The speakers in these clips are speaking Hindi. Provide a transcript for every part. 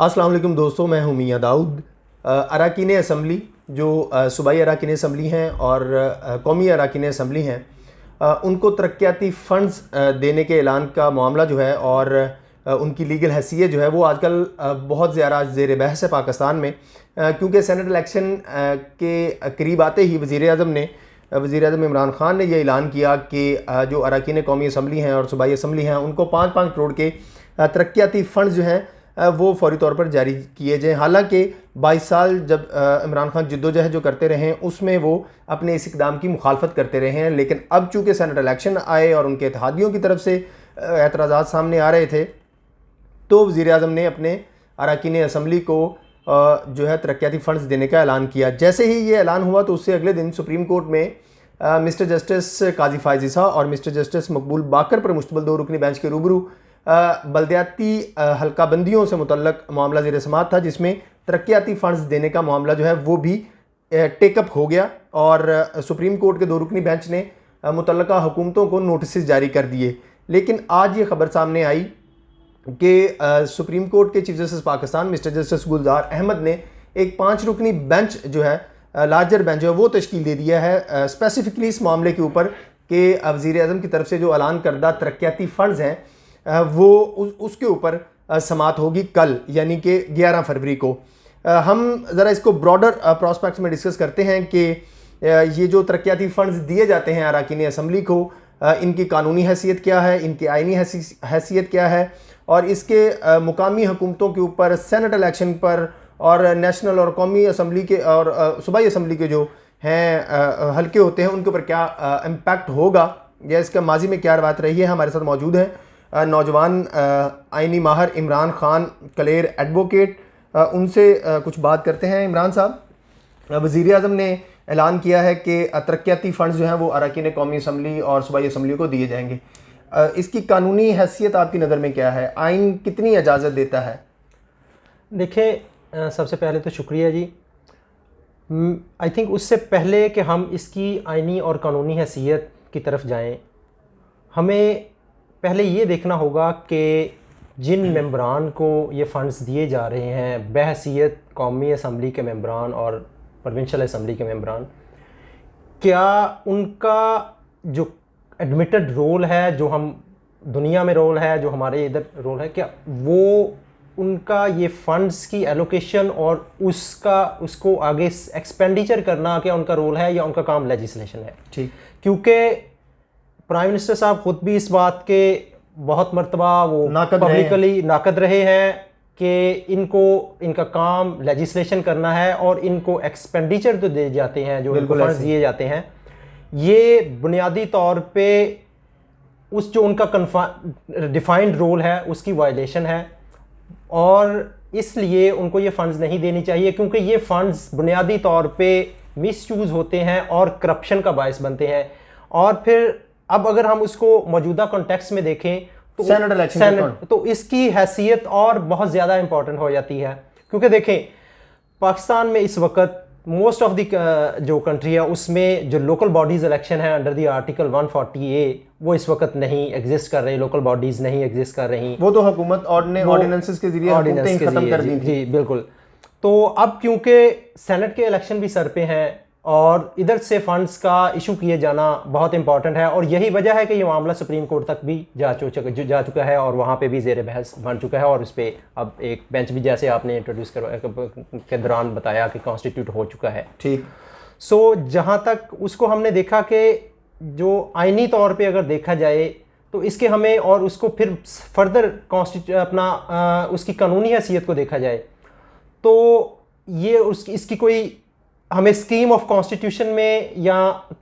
अस्सलाम वालेकुम दोस्तों, मैं हूं मियां दाऊद। अरकान असम्बली जो सूबाई अरकान असम्बली हैं और कौमी अरकान असम्बली हैं, उनको तरक्याती फ़ंड्स देने के ऐलान का मामला जो है और उनकी लीगल हैसियत जो है वो आजकल बहुत ज़्यादा ज़ेर बहस है पाकिस्तान में, क्योंकि सेनेट इलेक्शन के करीब आते ही वज़ीर आज़म इमरान खान ने यह ऐलान किया कि जो अरकान कौमी असम्बली हैं और सूबाई असम्बली हैं उनको 5-5 करोड़ के तरक्याती फ़ंड्स जो हैं वो फौरी तौर पर जारी किए जाएँ। हालांकि 22 साल जब इमरान खान जद्दोजहद जो करते रहे हैं उसमें वो अपने इस इक़दाम की मुखालफत करते रहे हैं, लेकिन अब चूँकि सेनेट इलेक्शन आए और उनके इत्तेहादियों की तरफ से एतराज़ात सामने आ रहे थे, तो वज़ीर आज़म ने अपने अरकान असम्बली को जो है तरक्याती फ़ंड्स देने का ऐलान किया। जैसे ही ये ऐलान हुआ तो उससे अगले दिन सुप्रीम कोर्ट में मिस्टर जस्टिस काजी फायज़ ईसा और मिस्टर जस्टिस मकबूल बाकर पर मुश्तमिल 2 रुकनी बेंच के रूबरू बल्दियाती हल्का बंदियों से मुतल्लक मामला ज़ेर समाअत था, जिसमें तरक्याती फ़ंड्स देने का मामला जो है वो भी टेकअप हो गया और सुप्रीम कोर्ट के 2 रुकनी बेंच ने मुतल्लका हुकूमतों को नोटिस जारी कर दिए। लेकिन आज ये खबर सामने आई कि सुप्रीम कोर्ट के chief justice Pakistan mister justice Gulzar Ahmed ने एक 5 रुकनी बेंच जो है, लार्जर बेंच जो है वो तश्कील दे दिया है स्पेसिफिकली इस मामले के ऊपर कि वज़ीर आज़म की तरफ से जो ऐलान करदा तरक्याती फ़ंड्स हैं वो उसके ऊपर समाअत होगी कल, यानी कि 11 फरवरी को। हम ज़रा इसको ब्रॉडर प्रॉस्पेक्ट्स में डिस्कस करते हैं कि ये जो तरक्याती फ़ंड्स दिए जाते हैं अरकान असम्बली को, इनकी कानूनी हैसियत क्या है, इनकी आइनी हैसियत क्या है और इसके मुकामी हुकूमतों के ऊपर सेनेट इलेक्शन पर और नेशनल और कौमी असम्बली के और सूबाई असम्बली के जो हैं हल्के होते हैं उनके ऊपर क्या इम्पैक्ट होगा या इसका माजी में क्या रवायत रही है। हमारे साथ मौजूद हैं नौजवान आइनी माहर इमरान खान कलेर एडवोकेट, उनसे कुछ बात करते हैं। इमरान साहब, वज़ीर आज़म ने ऐलान किया है कि तरक्याती फ़ंड्स जो हैं वो अरकान कौमी असम्बली और सूबाई असम्बली को दिए जाएंगे, इसकी कानूनी हैसियत आपकी नज़र में क्या है? आइन कितनी इजाज़त देता है? देखिए, सबसे पहले तो शुक्रिया जी। आई थिंक उससे पहले कि हम इसकी आइनी और कानूनी हैसियत की तरफ जाएं, हमें पहले ये देखना होगा कि जिन मेंबरान को ये फ़ंड्स दिए जा रहे हैं बहैसियत कौमी असम्बली के मेंबरान और प्रोविंशियल असम्बली के मेंबरान, क्या उनका जो एडमिटेड रोल है, जो हम दुनिया में रोल है, जो हमारे इधर रोल है, क्या वो उनका ये फ़ंड्स की एलोकेशन और उसको आगे एक्सपेंडिचर करना क्या उनका रोल है या उनका काम लेजिस्लेशन है? ठीक, क्योंकि प्राइम मिनिस्टर साहब खुद भी इस बात के बहुत मरतबा वो पब्लिकली नाकद रहे हैं कि इनका काम लेजिस्लेशन करना है और इनको एक्सपेंडिचर तो दे जाते हैं, जो इनको फंड्स दिए जाते हैं, ये बुनियादी तौर पे उस जो उनका डिफाइंड रोल है उसकी वायलेशन है और इसलिए उनको ये फ़ंड्स नहीं देनी चाहिए, क्योंकि ये फ़ंड्स बुनियादी तौर पे मिसयूज़ होते हैं और करप्शन का बायस बनते हैं। और फिर अब अगर हम उसको मौजूदा कॉन्टेक्स्ट में देखें तो सेनेट इलेक्शन तो इसकी हैसियत और बहुत ज़्यादा इंपॉर्टेंट हो जाती है, क्योंकि देखें पाकिस्तान में इस वक्त मोस्ट ऑफ द जो कंट्री है उसमें जो लोकल बॉडीज़ इलेक्शन है अंडर द आर्टिकल 140A वो इस वक्त नहीं एग्जिस्ट कर रही, लोकल बॉडीज़ नहीं एग्जिस्ट कर रही। वो तो हुकूमत ऑर्डिनेंसेस के जरिए खत्म कर दी थी। जी बिल्कुल। तो अब क्योंकि सेनेट के इलेक्शन भी सर पे हैं और इधर से फंड्स का इशू किए जाना बहुत इंपॉर्टेंट है और यही वजह है कि ये मामला सुप्रीम कोर्ट तक भी जा चुका है और वहाँ पे भी ज़ेर बहस बन चुका है और उस पर अब एक बेंच भी, जैसे आपने इंट्रोड्यूस के दौरान बताया, कि कॉन्स्टिट्यूट हो चुका है। ठीक। सो जहाँ तक उसको हमने देखा कि जो आइनी तौर पे अगर देखा जाए तो इसके हमें और उसको फिर फर्दर उसकी कानूनी हैसियत को देखा जाए तो ये इसकी कोई हमें स्कीम ऑफ कॉन्स्टिट्यूशन में या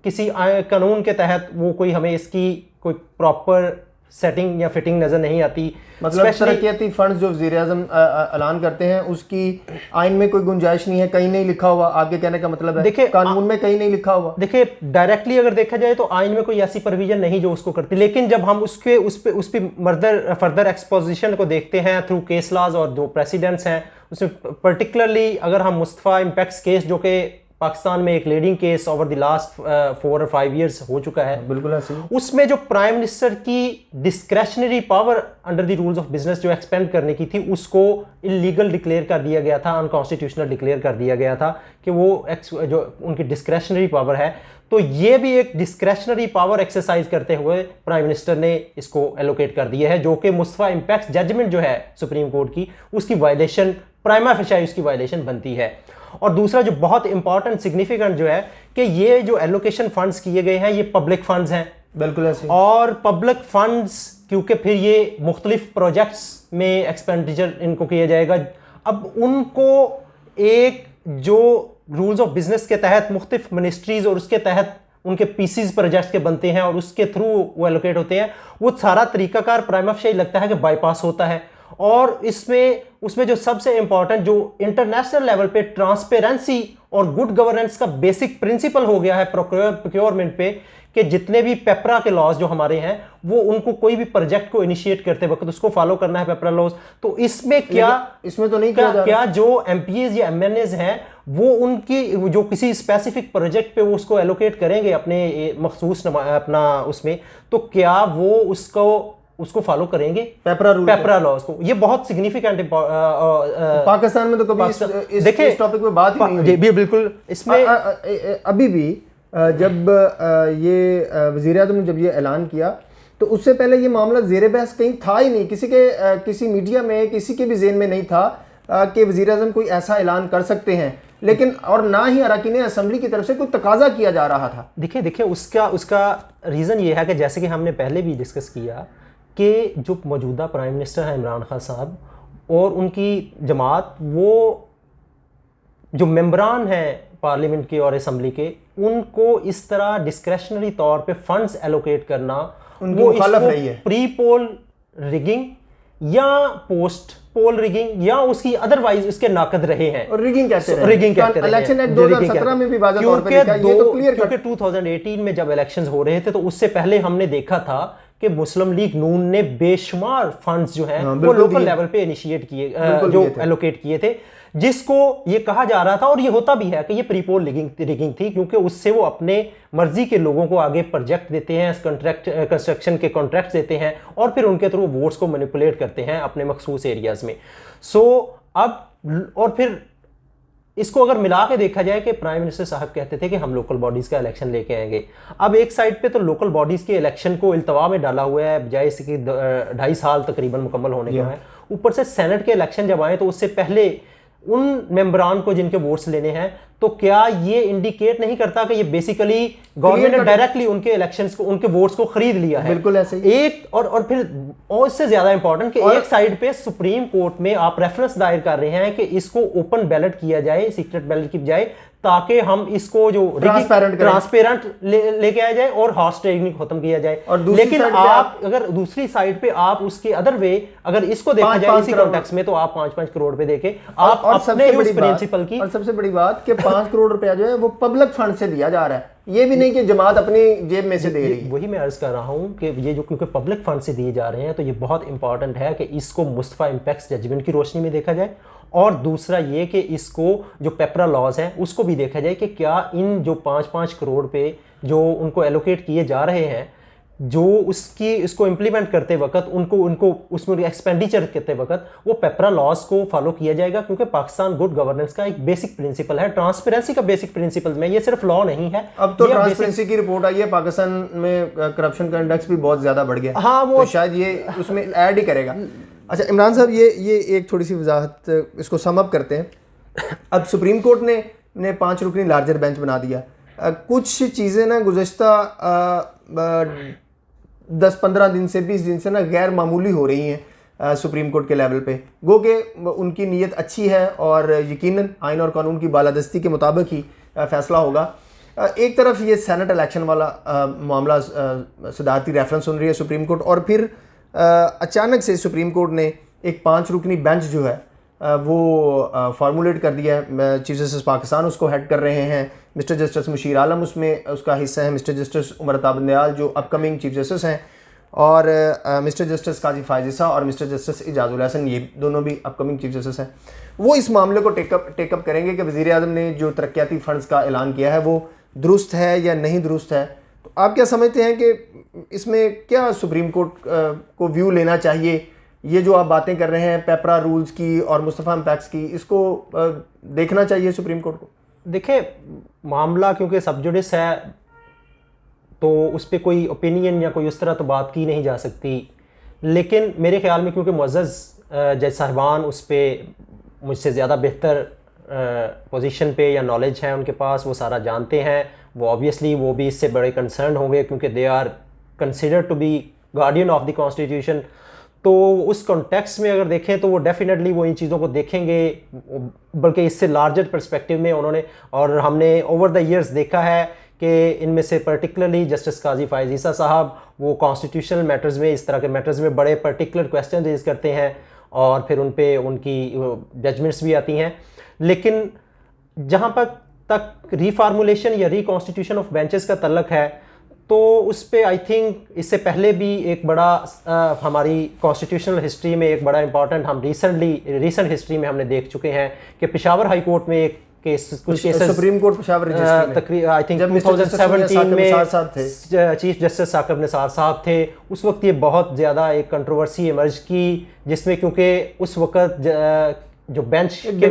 किसी कानून के तहत वो कोई हमें इसकी कोई प्रॉपर सेटिंग या फिटिंग नज़र नहीं आती। मतलब तरक्याती फंड्स जो वज़ीर आज़म ऐलान करते हैं उसकी आइन में कोई गुंजाइश नहीं है, कहीं नहीं लिखा हुआ, आगे कहने का मतलब है देखिए कानून में कहीं नहीं लिखा हुआ। देखिए डायरेक्टली अगर देखा जाए तो आइन में कोई ऐसी प्रोविजन नहीं जो उसको करती, लेकिन जब हम उस पर फर्दर एक्सपोजिशन को देखते हैं थ्रू केस लॉज और जो प्रेसिडेंट्स हैं उसमें पर्टिकुलरली अगर हम मुस्तफ़ा इम्पैक्ट्स केस जो कि पाकिस्तान में एक leading case over the last 4 और 5 इयर्स हो चुका है। बिल्कुल ऐसे ही। उसमें जो प्राइम मिनिस्टर की discretionary power under the rules of business जो एक्सपेंड करने की थी, उसको इलीगल डिक्लेयर कर दिया गया था, अनकॉन्स्टिट्यूशनल डिक्लेयर कर दिया गया था कि वो जो उनकी डिस्क्रेशनरी पावर है। तो ये भी एक डिस्क्रेशनरी पावर एक्सरसाइज करते हुए प्राइम मिनिस्टर ने इसको एलोकेट कर दिया है, जो कि मुस्तफा इंपैक्ट जजमेंट जो है सुप्रीम कोर्ट की, उसकी वायलेशन, प्राइमा फेशियाई उसकी वायलेशन बनती है। और दूसरा जो बहुत इंपॉर्टेंट सिग्निफिकेंट जो है कि ये जो एलोकेशन फंड्स किए गए हैं ये पब्लिक फंड्स हैं। बिल्कुल ऐसे। और पब्लिक फंड्स क्योंकि फिर ये मुख्तलिफ प्रोजेक्ट्स में एक्सपेंडिचर इनको किया जाएगा। अब उनको एक जो रूल्स ऑफ बिजनेस के तहत मुख्तलिफ मिनिस्ट्रीज और उसके तहत उनके पीसीज प्रोजेक्ट्स के बनते हैं और उसके थ्रू वो एलोकेट होते हैं, वो सारा तरीकाकार प्राइमा फेशियाई लगता है कि बाईपास होता है। और उसमें जो सबसे इंपॉर्टेंट जो इंटरनेशनल लेवल पे ट्रांसपेरेंसी और गुड गवर्नेंस का बेसिक प्रिंसिपल हो गया है प्रोक्योरमेंट पे, कि जितने भी पेपरा के लॉज जो हमारे हैं वो उनको कोई भी प्रोजेक्ट को इनिशिएट करते वक्त उसको फॉलो करना है, पेपरा लॉज। तो इसमें क्या, इसमें तो नहीं किया जा रहा। क्या जो एमपीएज या एमएनएज हैं वो उनकी जो किसी स्पेसिफिक प्रोजेक्ट पे वो उसको एलोकेट करेंगे अपने मखसूस अपना उसमें, तो क्या वो उसको फॉलो करेंगे पेपरा लॉज को? ये बहुत सिग्निफिकेंट पाकिस्तान में तो कभी इस टॉपिक पे बात ही नहीं हुई। जी बिल्कुल। इसमें अभी भी जब ये वज़ीर-ए-आज़म ने जब ये ऐलान किया तो उससे पहले ये मामला ज़ेर बहस कहीं था ही नहीं, किसी मीडिया में किसी के भी ज़हन में नहीं था कि वज़ीर-ए-आज़म कोई ऐसा ऐलान कर सकते हैं। लेकिन और ना ही अरकान असम्बली की तरफ से कोई तकाजा किया जा रहा था। देखिए उसका रीज़न ये है कि जैसे कि हमने पहले भी डिस्कस किया कि जो मौजूदा प्राइम मिनिस्टर हैं इमरान खान साहब और उनकी जमात, वो जो मेंबरान हैं पार्लियामेंट के और असम्बली के, उनको इस तरह डिस्क्रेशनरी तौर पे फंड्स एलोकेट करना, वो इसको प्री पोल रिगिंग या पोस्ट पोल रिगिंग या उसकी अदरवाइज उसके नाकद रहे हैं। और रिगिंग कहते हैं, रिगिंग कहते हैं। इलेक्शन एक्ट 2017 में भी वाज़ेह तौर पे लिखा है, ये तो क्लियर क्योंकि 2018 में जब इलेक्शंस हो रहे थे तो उससे पहले हमने देखा था कि मुस्लिम लीग नून ने बेशुमार फंड्स जो हैं वो लोकल लेवल पे इनिशिएट किए, जो एलोकेट किए थे, जिसको ये कहा जा रहा था और ये होता भी है कि ये प्रीपोल रिगिंग थी, क्योंकि उससे वो अपने मर्जी के लोगों को आगे प्रोजेक्ट देते हैं, कंस्ट्रक्शन के कॉन्ट्रैक्ट देते हैं और फिर उनके थ्रू वोट्स को मैनिपुलेट करते हैं अपने मखसूस एरियाज में। अब और फिर इसको अगर मिला के देखा जाए कि प्राइम मिनिस्टर साहब कहते थे कि हम लोकल बॉडीज का इलेक्शन लेके आएंगे। अब एक साइड पे तो लोकल बॉडीज के इलेक्शन को इल्तवा में डाला हुआ है, बजाय इसके 2.5 साल तकरीबन मुकम्मल होने के हैं। ऊपर से सेनेट के इलेक्शन जब आए तो उससे पहले उन मेंबरान को जिनके वोट्स लेने हैं, तो क्या ये इंडिकेट नहीं करता कि ये बेसिकली गवर्नमेंट ने डायरेक्टली उनके इलेक्शंस को, उनके वोट्स को खरीद लिया है? बिल्कुल ऐसे ही। एक और फिर और इससे ज्यादा इंपॉर्टेंट कि एक साइड पे सुप्रीम कोर्ट में आप रेफरेंस दायर कर रहे हैं कि इसको ओपन बैलेट किया जाए, सीक्रेट बैलेट की बजाय, ताकि हम इसको जो ट्रांसपेरेंट लेके आया जाए और हॉर्स ट्रेडिंग खत्म किया जाए। लेकिन आप अगर दूसरी साइड पे आप उसके अदर वे अगर इसको देखा जाए इसी कॉन्टेक्स्ट में, तो आप 5-5 करोड़ पे देके आप अपने उस प्रिंसिपल की, और सबसे बड़ी बात कि 5 करोड़ रुपया जो है वो पब्लिक फंड से दिया जा रहा है, ये भी नहीं कि जमात अपनी जेब में से दे रही है। वही मैं अर्ज कर रहा हूं कि ये जो क्योंकि पब्लिक फंड से दिए जा रहे हैं तो ये बहुत इंपॉर्टेंट है कि इसको मुस्तफा इंपैक्ट जजमेंट की रोशनी में देखा जाए, और दूसरा ये कि इसको जो पेपरा लॉज हैं उसको भी देखा जाए कि क्या इन जो 5-5 करोड़ पे जो उनको एलोकेट किए जा रहे हैं, जो इसको इम्प्लीमेंट करते वक्त उनको उसमें एक्सपेंडिचर करते वक्त वो पेपरा लॉज को फॉलो किया जाएगा, क्योंकि पाकिस्तान गुड गवर्नेंस का एक बेसिक प्रिंसिपल है, ट्रांसपेरेंसी का बेसिक प्रिंसिपल में, ये सिर्फ लॉ नहीं है। अब तो ट्रांसपेरेंसी की रिपोर्ट आई है, पाकिस्तान में करप्शन का इंडेक्स भी बहुत ज्यादा बढ़ गया। हाँ, वो तो शायद ये उसमें ऐड ही करेगा। अच्छा इमरान साहब, ये एक थोड़ी सी वजाहत, इसको सम अप करते हैं। अब सुप्रीम कोर्ट ने 5 रुकनी लार्जर बेंच बना दिया। कुछ चीज़ें ना गुज़श्ता 10-15 दिन से 20 दिन से ना गैर मामूली हो रही हैं सुप्रीम कोर्ट के लेवल पे। गो के उनकी नीयत अच्छी है और यकीनन आइन और कानून की बालादस्ती के मुताबिक ही फैसला होगा। एक तरफ ये सेनेट इलेक्शन वाला मामला सदारती रेफरेंस सुन रही है सुप्रीम कोर्ट, और फिर अचानक से सुप्रीम कोर्ट ने एक 5 रुकनी बेंच जो है वो फार्मूलेट कर दिया है। चीफ जस्टिस पाकिस्तान उसको हेड कर रहे हैं, मिस्टर जस्टिस मुशीर आलम उसमें उसका हिस्सा है, मिस्टर जस्टिस उमर अता बंदयाल जो अपकमिंग चीफ जस्टिस हैं और मिस्टर जस्टिस काजी फायज़ ईसा और मिस्टर जस्टिस इजाजुल हसन, ये दोनों भी अपकमिंग चीफ जस्टिस हैं, वो इस मामले को टेकअप करेंगे कि वज़ीर आज़म ने जो तरक्याती फ़ंड्स का ऐलान किया है वो दुरुस्त है या नहीं दुरुस्त है। तो आप क्या समझते हैं कि इसमें क्या सुप्रीम कोर्ट को व्यू लेना चाहिए? ये जो आप बातें कर रहे हैं पेपरा रूल्स की और मुस्तफ़ा इम्पैक्ट्स की, इसको देखना चाहिए सुप्रीम कोर्ट को? देखिए, मामला क्योंकि सब जुडिस है तो उस पर कोई ओपिनियन या कोई उस तरह तो बात की नहीं जा सकती, लेकिन मेरे ख्याल में क्योंकि मुअज़्ज़ज़ जज साहिबान उस पर मुझसे ज़्यादा बेहतर पोजीशन पे या नॉलेज है उनके पास, वो सारा जानते हैं, वो ऑब्वियसली वो भी इससे बड़े कंसर्न होंगे क्योंकि they are considered to be guardian of the constitution. तो उस कॉन्टेक्स्ट में अगर देखें तो वो डेफिनेटली वो इन चीज़ों को देखेंगे, बल्कि इससे लार्जर पर्सपेक्टिव में उन्होंने, और हमने ओवर द ईयर्स देखा है कि इनमें से पर्टिकुलरली जस्टिस काजी फायज़ ईसा साहब वो कॉन्स्टिट्यूशनल मैटर्स में, इस तरह के मैटर्स में बड़े पर्टिकुलर क्वेश्चन रेज करते हैं और फिर उन पे उनकी जजमेंट्स भी आती हैं। लेकिन जहाँ पर तक रीफार्मुलेशन या रिकॉन्स्टिट्यूशन ऑफ बेंचेस का तल्लक है तो उस पर आई थिंक इससे पहले भी एक बड़ा हमारी कॉन्स्टिट्यूशनल हिस्ट्री में एक बड़ा इंपॉर्टेंट हम रिसेंट हिस्ट्री में हमने देख चुके हैं कि पेशावर हाई कोर्ट में एक केस, कुछ cases supreme court Peshawar I think 2017 में चीफ जस्टिस साकिब निसार साहब थे, उस वक्त ये बहुत ज़्यादा एक कंट्रोवर्सी इमर्ज की, जिसमें क्योंकि उस वक्त जो बेंच के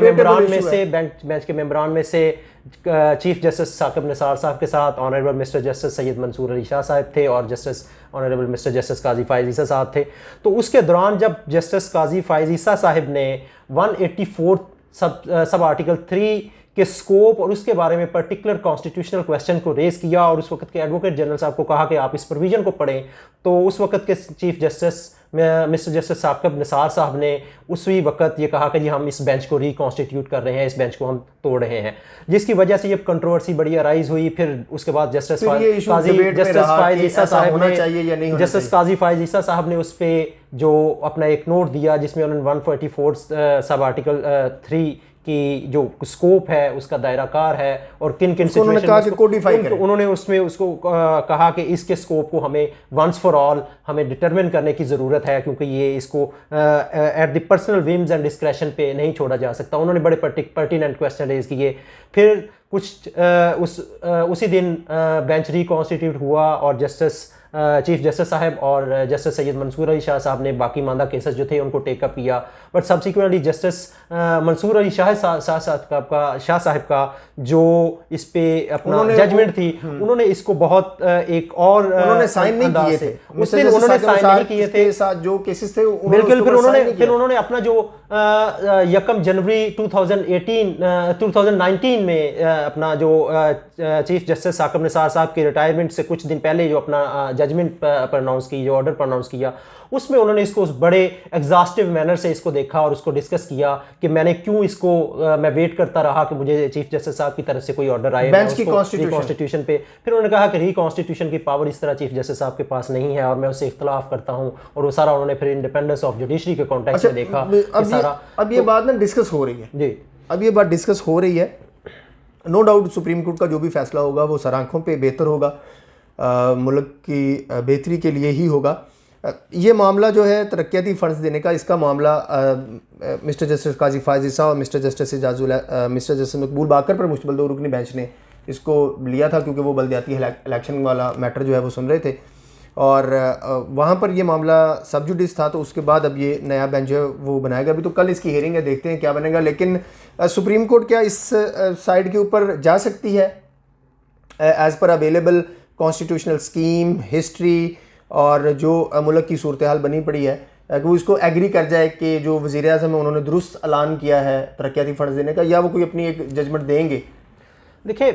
मेंबरान में से चीफ जस्टिस साकिब निसार साहब के साथ honourable mister justice Syed Mansoor Ali Shah साहब थे और justice honourable mister justice Qazi Faez Isa साहब थे। तो उसके दौरान जब जस्टिस काजी फायज़ ईसा साहब ने 184 सब आर्टिकल 3 के स्कोप और उसके बारे में पर्टिकुलर कॉन्स्टिट्यूशनल क्वेश्चन को रेज किया और उस वक्त के एडवोकेट जनरल साहब को कहा कि आप इस प्रोविजन को पढ़ें, तो उस वक्त के chief justice mister justice Saqib Nisar साहब ने उसी वक्त ये कहा कि जी हम इस बेंच को रिकॉन्स्टिट्यूट कर रहे हैं, इस बेंच को हम तोड़ रहे हैं, जिसकी वजह से ये कंट्रोवर्सी बड़ी अराइज हुई। फिर उसके बाद जस्टिस काजी ईसा साहब ने उस पर जो अपना एक नोट दिया जिसमें उन्होंने 144 सब आर्टिकल 3 की जो स्कोप है उसका दायराकार है और किन किन उन्होंने उसमें उसको कहा कि इसके स्कोप को हमें वंस फॉर ऑल हमें डिटरमिन करने की ज़रूरत है, क्योंकि ये इसको at the personal whims and discretion पे नहीं छोड़ा जा सकता। उन्होंने बड़े पर्टिनेंट क्वेश्चन रेज किए। फिर उसी दिन बेंच रिकॉन्स्टिट्यूट हुआ और जस्टिस चीफ जस्टिस साहब और जस्टिस सैयद मंसूर अली शाह साहब ने बाकी मांदा केसेस जो थे उनको टेकअप किया, but subsequently justice Mansoor Ali Shah साहब का जो इस पे अपना जजमेंट थी उन्होंने इसको बहुत एक और उन्होंने साइन नहीं किए थे, उस दिन उन्होंने साइन नहीं किए थे जो केसेस थे बिल्कुल। फिर उन्होंने अपना जो 1 जनवरी 2019 में अपना जो चीफ जस्टिस साकिब निसार साहब की रिटायरमेंट से कुछ दिन पहले जो अपना जजमेंट प्रोनाउंस की, जो ऑर्डर प्रोनाउंस किया, उसमें उन्होंने इसको उस बड़े एग्जॉस्टिव मैनर से इसको देखा और उसको डिस्कस किया कि मैंने क्यों इसको मैं वेट करता रहा कि मुझे चीफ जस्टिस साहब की तरफ से कोई ऑर्डर आए कॉन्स्टिट्यूशन पे। फिर उन्होंने कहा कि रिकॉन्स्टिट्यूशन की पावर इस तरह चीफ जस्टिस साहब के पास नहीं है और मैं उससे इख्तलाफ करता हूँ, और वो सारा उन्होंने फिर इंडिपेंडेंस ऑफ जुडिशरी के कॉन्टेक्स्ट में देखा। अब ये बात ना डिस्कस हो रही है जी, अब ये बात डिस्कस हो रही है। नो डाउट सुप्रीम कोर्ट का जो भी फैसला होगा वो सर आंखों पे बेहतर होगा, मुल्क की बेहतरी के लिए ही होगा। ये मामला जो है तरक्याती फ़ंड्स देने का, इसका मामला मिस्टर जस्टिस काजी फायज़ ईसा और मिस्टर जस्टिस मकबूल बाकर पर मुश्तमिल 2 रुकनी बेंच ने इसको लिया था, क्योंकि वो बल्दियाती इलेक्शन वाला मैटर जो है वो सुन रहे थे और वहाँ पर ये मामला सब जुडिस था। तो उसके बाद अब ये नया बेंच जो है वो बनाएगा। अभी तो कल इसकी हेयरिंग है, देखते हैं क्या बनेगा। लेकिन सुप्रीम कोर्ट क्या इस साइड के ऊपर जा सकती है as per available constitutional scheme, history और जो मुल्क की सूरत हाल बनी पड़ी है, कि वो इसको एग्री कर जाए कि जो वज़ीर आज़म है उन्होंने दुरुस्त ऐलान किया है तरक्याती फ़ंड्स देने का, या वो कोई अपनी एक जजमेंट देंगे? देखिए,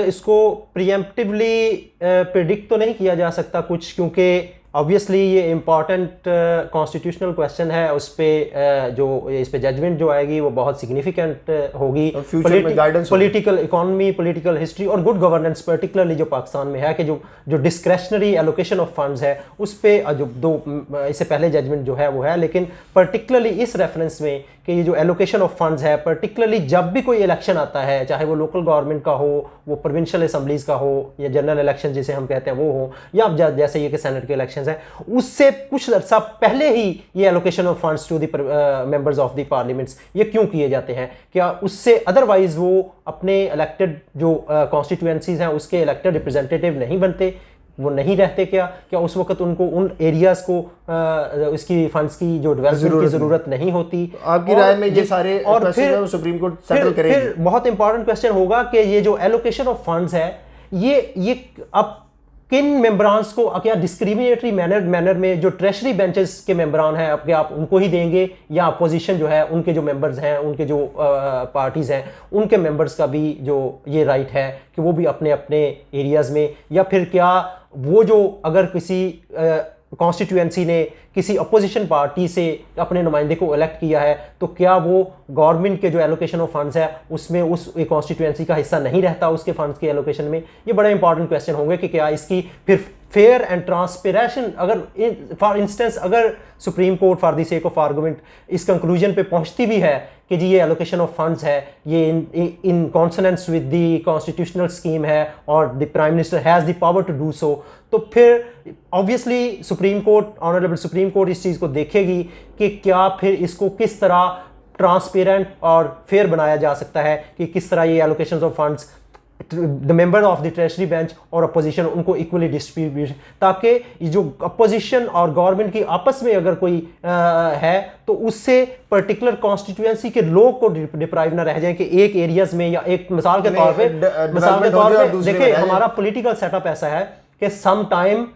इसको प्रीएम्प्टिवली प्रिडिक्ट तो नहीं किया जा सकता कुछ, क्योंकि ऑब्वियसली ये इम्पॉर्टेंट कॉन्स्टिट्यूशनल क्वेश्चन है, उस पे जो इस पे जजमेंट जो आएगी वो बहुत सिग्निफिकेंट होगी। पॉलिटिकल इकोनॉमी, पॉलिटिकल हिस्ट्री और गुड गवर्नेंस पर्टिकुलरली जो पाकिस्तान में है कि जो डिस्क्रेशनरी एलोकेशन ऑफ फंड्स है उस पे जो दो इससे पहले जजमेंट जो है वो है, लेकिन पर्टिकुलरली इस रेफरेंस में कि ये जो एलोकेशन ऑफ फंड्स है, पर्टिकुलरली जब भी कोई इलेक्शन आता है, चाहे वो लोकल गवर्नमेंट का हो, वो प्रोविंशियल असम्बलीज का हो, या जनरल इलेक्शन जिसे हम कहते हैं वो हो, या जैसे ये कि सेनेट के इलेक्शंस हैं, उससे कुछ अर्सा पहले ही ये allocation of funds to the members of the parliaments ये क्यों किए जाते हैं? क्या उससे अदरवाइज वो अपने इलेक्टेड जो कॉन्स्टिट्यूएंसीज हैं उसके इलेक्टेड रिप्रेजेंटेटिव नहीं बनते, वो नहीं रहते? क्या उस वक्त उनको उन एरियाज को इसकी फंड्स की जो डेवलपमेंट की जरूरत नहीं होती? तो आपकी राय में ये सारे और फिर सुप्रीम कोर्ट सेटल करेगी? फिर बहुत इंपॉर्टेंट क्वेश्चन होगा कि ये जो एलोकेशन ऑफ फंड्स है ये अब किन मेंबरान्स को, क्या डिस्क्रिमिनेटरी मैनर में जो ट्रेशरी बेंचेस के मेंबरान हैं अब क्या आप उनको ही देंगे, या अपोजिशन जो है उनके जो मेंबर्स हैं, उनके जो पार्टीज हैं, उनके मेंबर्स का भी जो ये राइट है कि वो भी अपने अपने एरियाज में, या फिर क्या वो जो अगर किसी कॉन्स्टिट्यूएंसी ने किसी अपोजिशन पार्टी से अपने नुमाइंदे को इलेक्ट किया है तो क्या वो गवर्नमेंट के जो एलोकेशन ऑफ फंड्स है उसमें उस कॉन्स्टिट्यूएंसी का हिस्सा नहीं रहता उसके फंड्स के एलोकेशन में? ये बड़े इंपॉर्टेंट क्वेश्चन होंगे कि क्या इसकी फिर फेयर एंड ट्रांसपेरेशन, अगर फॉर इंस्टेंस अगर supreme court for the sake of argument इस कंक्लूजन पे पहुंचती भी है कि जी ये एलोकेशन ऑफ फंड्स है, ये in consonance with the constitutional scheme है और the prime minister has the power to do so, तो फिर obviously supreme court, honourable supreme court इस चीज़ को देखेगी कि क्या फिर इसको किस तरह ट्रांसपेरेंट और फेयर बनाया जा सकता है, कि किस तरह ये allocation of funds the member of the treasury bench और अपोजिशन उनको इक्वली डिस्ट्रीब्यूट, ताकि जो अपोजिशन और गवर्नमेंट की आपस में अगर कोई है तो उससे पर्टिकुलर कॉन्स्टिट्यूएंसी के लोग को डिप्राइव ना रह जाए कि एक एरियाज में, या एक मिसाल के तौर पे देखिए हमारा पॉलिटिकल सेटअप ऐसा है कि सम टाइम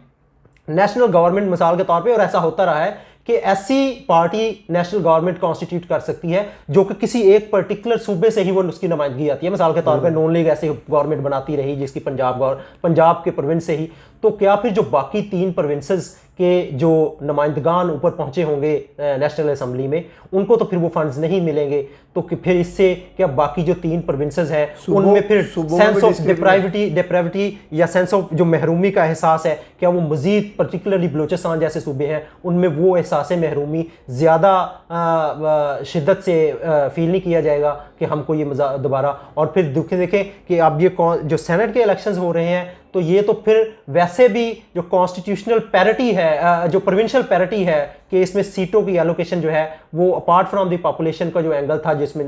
नेशनल गवर्नमेंट मिसाल के तौर पे, और ऐसा होता रहा है कि ऐसी पार्टी नेशनल गवर्नमेंट कॉन्स्टिट्यूट कर सकती है जो कि किसी एक पर्टिकुलर सूबे से ही वो उसकी नुमाइंदगी आती है। मिसाल के तौर पे नून लीग ऐसी गवर्नमेंट बनाती रही जिसकी पंजाब के प्रोविंस से ही, तो क्या फिर जो बाकी 3 प्रोविंसेस के जो नुमाइंदगान ऊपर पहुंचे होंगे नेशनल असम्बली में, उनको तो फिर वो फंड्स नहीं मिलेंगे, तो फिर इससे क्या बाकी जो 3 प्रोविंसेस हैं उनमें फिर सेंस ऑफ डिप्राविटी या सेंस ऑफ जो महरूमी का एहसास है, क्या वो मजीद पर्टिकुलरली बलूचिस्तान जैसे सूबे हैं उनमें वो एहसास महरूमी ज़्यादा शिद्दत से फील नहीं किया जाएगा कि हमको ये दोबारा? और फिर देखें कि अब ये जो सेनेट के इलेक्शंस हो रहे हैं तो ये तो फिर वैसे भी जो कॉन्स्टिट्यूशनल पैरिटी है, जो प्रोविंशियल पैरिटी है कि इसमें सीटों की एलोकेशन जो है वो अपार्ट फ्रॉम द पॉपुलेशन का जो एंगल था जिसमें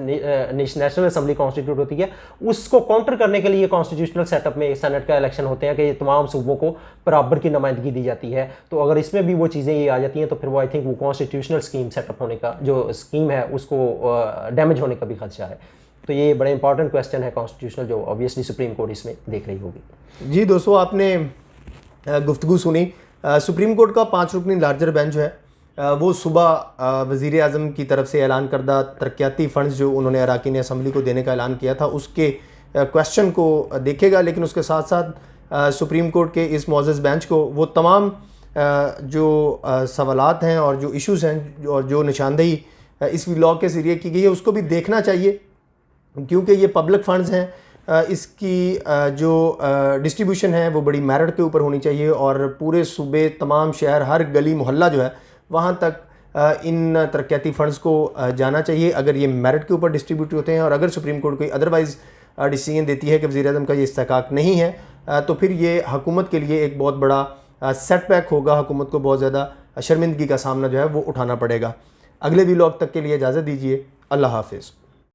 नेशनल असेंबली कॉन्स्टिट्यूट होती है, उसको काउंटर करने के लिए कॉन्स्टिट्यूशनल सेटअप में सेनेट का इलेक्शन होते हैं कि ये तमाम सूबों को बराबर की नुमाइंदगी दी जाती है। तो अगर इसमें भी वो चीज़ें ये आ जाती हैं तो फिर वो आई थिंक वो कॉन्स्टिट्यूशनल स्कीम सेटअप होने का जो स्कीम है उसको डैमेज होने का भी खदशा है। तो ये बड़ा इंपॉर्टेंट क्वेश्चन है कॉन्स्टिट्यूशनल जो ऑब्वियसली सुप्रीम कोर्ट इसमें देख रही होगी। जी दोस्तों, आपने गुफ्तगू सुनी। सुप्रीम कोर्ट का 5 रुकनी लार्जर बेंच जो है वो सुबह वज़ीर आज़म की तरफ से ऐलान करदा तरक्याती फ़ंड्स जो उन्होंने अराकीन असम्बली को देने का ऐलान किया था उसके क्वेश्चन को देखेगा, लेकिन उसके साथ साथ सुप्रीम कोर्ट के इस मुअज़्ज़ज़ बेंच को वो तमाम जो सवालात हैं और जो इश्यूज़ हैं और जो निशानदेही इस लॉ के ज़रिए की गई है उसको भी देखना चाहिए, क्योंकि ये पब्लिक फ़ंड्स हैं। इसकी जो डिस्ट्रीब्यूशन है वो बड़ी मेरिट के ऊपर होनी चाहिए और पूरे सूबे, तमाम शहर, हर गली मोहल्ला जो है वहाँ तक इन तरक्याती फ़ंड्स को जाना चाहिए अगर ये मेरिट के ऊपर डिस्ट्रीब्यूट होते हैं। और अगर सुप्रीम कोर्ट कोई अदरवाइज़ डिसीजन देती है कि वज़ीर आज़म का ये इस्तेहकाक नहीं है तो फिर ये हुकूमत के लिए एक बहुत बड़ा सेटबैक होगा, हुकूमत को बहुत ज़्यादा शर्मिंदगी का सामना जो है वो उठाना पड़ेगा। अगले व्लॉग तक के लिए इजाज़त दीजिए। अल्लाह हाफ़िज़।